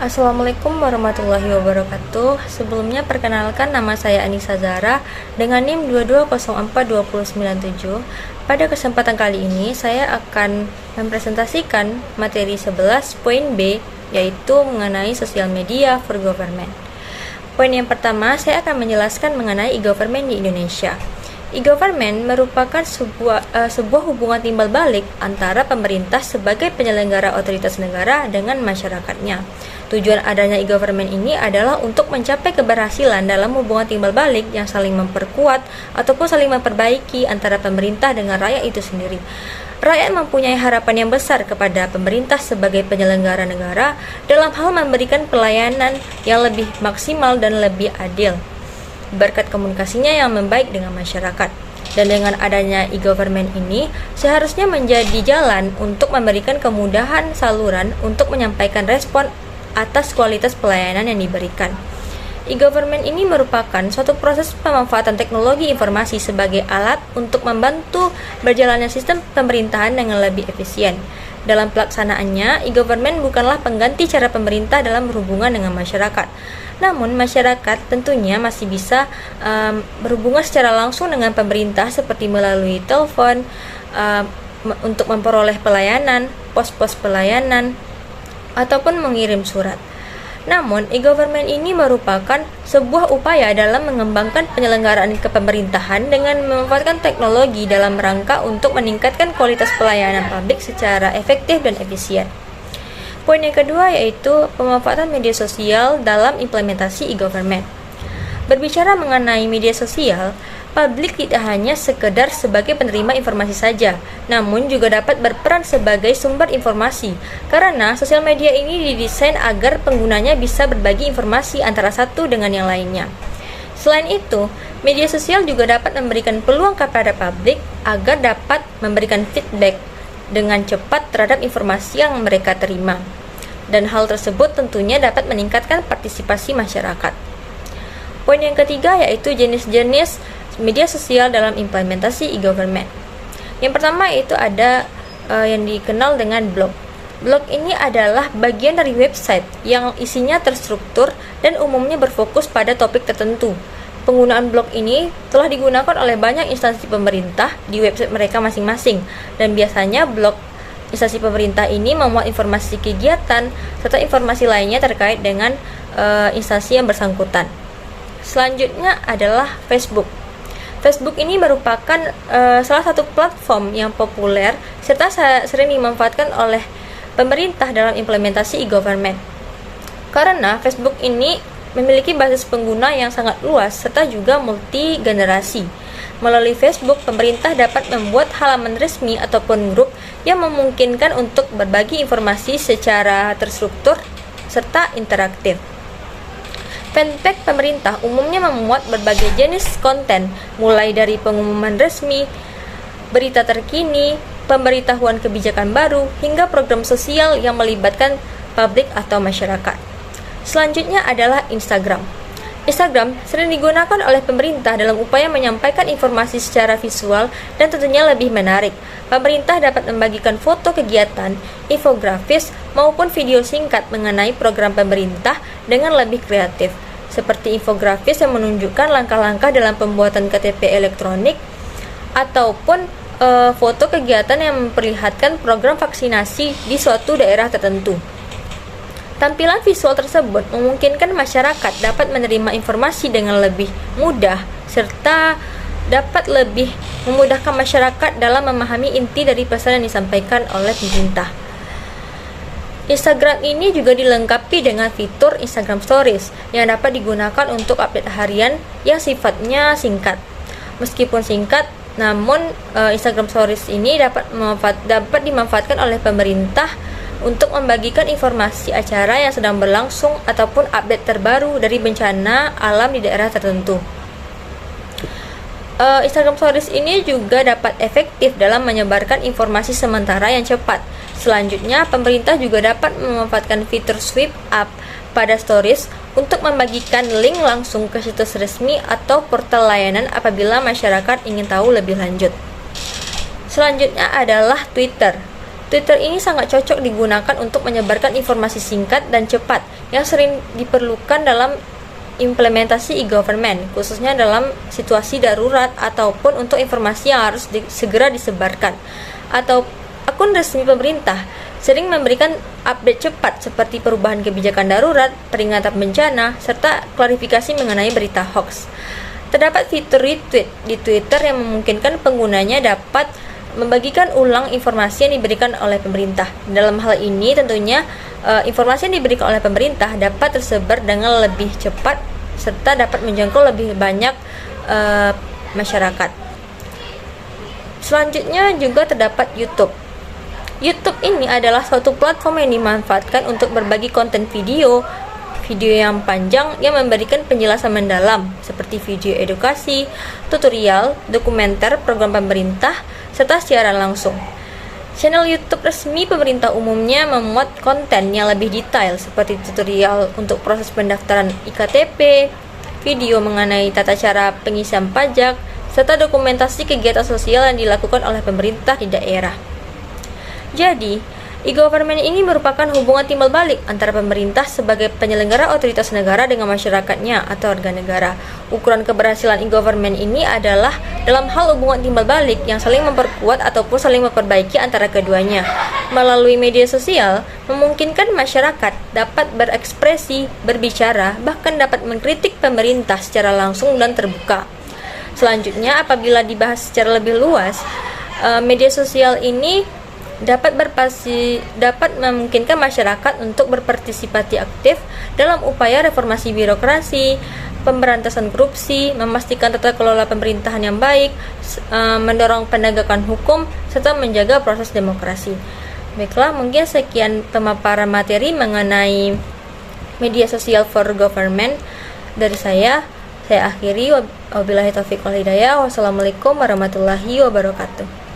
Assalamualaikum warahmatullahi wabarakatuh. Sebelumnya perkenalkan, nama saya Anissa Zara dengan NIM 22042097. Pada kesempatan kali ini saya akan mempresentasikan materi 11 poin B, yaitu mengenai sosial media for government. Poin yang pertama, saya akan menjelaskan mengenai e-government di Indonesia. E-government merupakan sebuah hubungan timbal balik antara pemerintah sebagai penyelenggara otoritas negara dengan masyarakatnya. Tujuan adanya e-government ini adalah untuk mencapai keberhasilan dalam hubungan timbal balik yang saling memperkuat ataupun saling memperbaiki antara pemerintah dengan rakyat itu sendiri. Rakyat mempunyai harapan yang besar kepada pemerintah sebagai penyelenggara negara dalam hal memberikan pelayanan yang lebih maksimal dan lebih adil, berkat komunikasinya yang membaik dengan masyarakat. Dan dengan adanya e-government ini seharusnya menjadi jalan untuk memberikan kemudahan saluran untuk menyampaikan respon atas kualitas pelayanan yang diberikan. E-government ini merupakan suatu proses pemanfaatan teknologi informasi sebagai alat untuk membantu berjalannya sistem pemerintahan dengan lebih efisien. Dalam pelaksanaannya, e-government bukanlah pengganti cara pemerintah dalam berhubungan dengan masyarakat. Namun, masyarakat tentunya masih bisa berhubungan secara langsung dengan pemerintah seperti melalui telepon, untuk memperoleh pelayanan, pos-pos pelayanan, ataupun mengirim surat. Namun, e-government ini merupakan sebuah upaya dalam mengembangkan penyelenggaraan kepemerintahan dengan memanfaatkan teknologi dalam rangka untuk meningkatkan kualitas pelayanan publik secara efektif dan efisien. Poin yang kedua yaitu pemanfaatan media sosial dalam implementasi e-government. Berbicara mengenai media sosial, publik tidak hanya sekedar sebagai penerima informasi saja, namun juga dapat berperan sebagai sumber informasi, karena sosial media ini didesain agar penggunanya bisa berbagi informasi antara satu dengan yang lainnya. Selain itu, media sosial juga dapat memberikan peluang kepada publik agar dapat memberikan feedback dengan cepat terhadap informasi yang mereka terima, dan hal tersebut tentunya dapat meningkatkan partisipasi masyarakat. Poin yang ketiga yaitu jenis-jenis media sosial dalam implementasi e-government. Yang pertama itu ada yang dikenal dengan blog. Blog ini adalah bagian dari website yang isinya terstruktur dan umumnya berfokus pada topik tertentu. Penggunaan blog ini telah digunakan oleh banyak instansi pemerintah di website mereka masing-masing, dan biasanya blog instansi pemerintah ini memuat informasi kegiatan serta informasi lainnya terkait dengan instansi yang bersangkutan. Selanjutnya adalah Facebook. Facebook ini merupakan salah satu platform yang populer serta sering dimanfaatkan oleh pemerintah dalam implementasi e-government. Karena Facebook ini memiliki basis pengguna yang sangat luas serta juga multi generasi. Melalui Facebook, pemerintah dapat membuat halaman resmi ataupun grup yang memungkinkan untuk berbagi informasi secara terstruktur serta interaktif. Fanpage pemerintah umumnya memuat berbagai jenis konten, mulai dari pengumuman resmi, berita terkini, pemberitahuan kebijakan baru, hingga program sosial yang melibatkan publik atau masyarakat. Selanjutnya adalah Instagram. Instagram sering digunakan oleh pemerintah dalam upaya menyampaikan informasi secara visual dan tentunya lebih menarik. Pemerintah dapat membagikan foto kegiatan, infografis, maupun video singkat mengenai program pemerintah dengan lebih kreatif, seperti infografis yang menunjukkan langkah-langkah dalam pembuatan KTP elektronik, ataupun foto kegiatan yang memperlihatkan program vaksinasi di suatu daerah tertentu. Tampilan visual tersebut memungkinkan masyarakat dapat menerima informasi dengan lebih mudah serta dapat lebih memudahkan masyarakat dalam memahami inti dari pesan yang disampaikan oleh pemerintah. Instagram ini juga dilengkapi dengan fitur Instagram Stories yang dapat digunakan untuk update harian yang sifatnya singkat. Meskipun singkat, namun Instagram Stories ini dapat dimanfaatkan oleh pemerintah untuk membagikan informasi acara yang sedang berlangsung ataupun update terbaru dari bencana alam di daerah tertentu. Instagram Stories ini juga dapat efektif dalam menyebarkan informasi sementara yang cepat. Selanjutnya, pemerintah juga dapat memanfaatkan fitur swipe up pada Stories untuk membagikan link langsung ke situs resmi atau portal layanan apabila masyarakat ingin tahu lebih lanjut. Selanjutnya adalah Twitter. Twitter ini sangat cocok digunakan untuk menyebarkan informasi singkat dan cepat yang sering diperlukan dalam implementasi e-government, khususnya dalam situasi darurat ataupun untuk informasi yang harus segera disebarkan. Atau akun resmi pemerintah sering memberikan update cepat seperti perubahan kebijakan darurat, peringatan bencana, serta klarifikasi mengenai berita hoax. Terdapat fitur retweet di Twitter yang memungkinkan penggunanya dapat membagikan ulang informasi yang diberikan oleh pemerintah. Dalam hal ini tentunya informasi yang diberikan oleh pemerintah dapat tersebar dengan lebih cepat serta dapat menjangkau lebih banyak masyarakat. Selanjutnya juga terdapat YouTube. YouTube ini adalah suatu platform yang dimanfaatkan untuk berbagi konten video yang panjang yang memberikan penjelasan mendalam seperti video edukasi, tutorial, dokumenter, program pemerintah, serta siaran langsung. Channel YouTube resmi pemerintah umumnya memuat konten yang lebih detail seperti tutorial untuk proses pendaftaran iktp, video mengenai tata cara pengisian pajak, serta dokumentasi kegiatan sosial yang dilakukan oleh pemerintah di daerah. Jadi, e-government ini merupakan hubungan timbal balik antara pemerintah sebagai penyelenggara otoritas negara dengan masyarakatnya atau warga negara. Ukuran keberhasilan e-government ini adalah dalam hal hubungan timbal balik yang saling memperkuat ataupun saling memperbaiki antara keduanya. Melalui media sosial, memungkinkan masyarakat dapat berekspresi, berbicara, bahkan dapat mengkritik pemerintah secara langsung dan terbuka. Selanjutnya, apabila dibahas secara lebih luas, media sosial ini dapat memungkinkan masyarakat untuk berpartisipasi aktif dalam upaya reformasi birokrasi, pemberantasan korupsi, memastikan tata kelola pemerintahan yang baik, mendorong penegakan hukum, serta menjaga proses demokrasi. Baiklah, mungkin sekian pemaparan materi mengenai media sosial for government dari saya. Saya akhiri, wabillahi taufiq wal hidayah. Wassalamualaikum warahmatullahi wabarakatuh.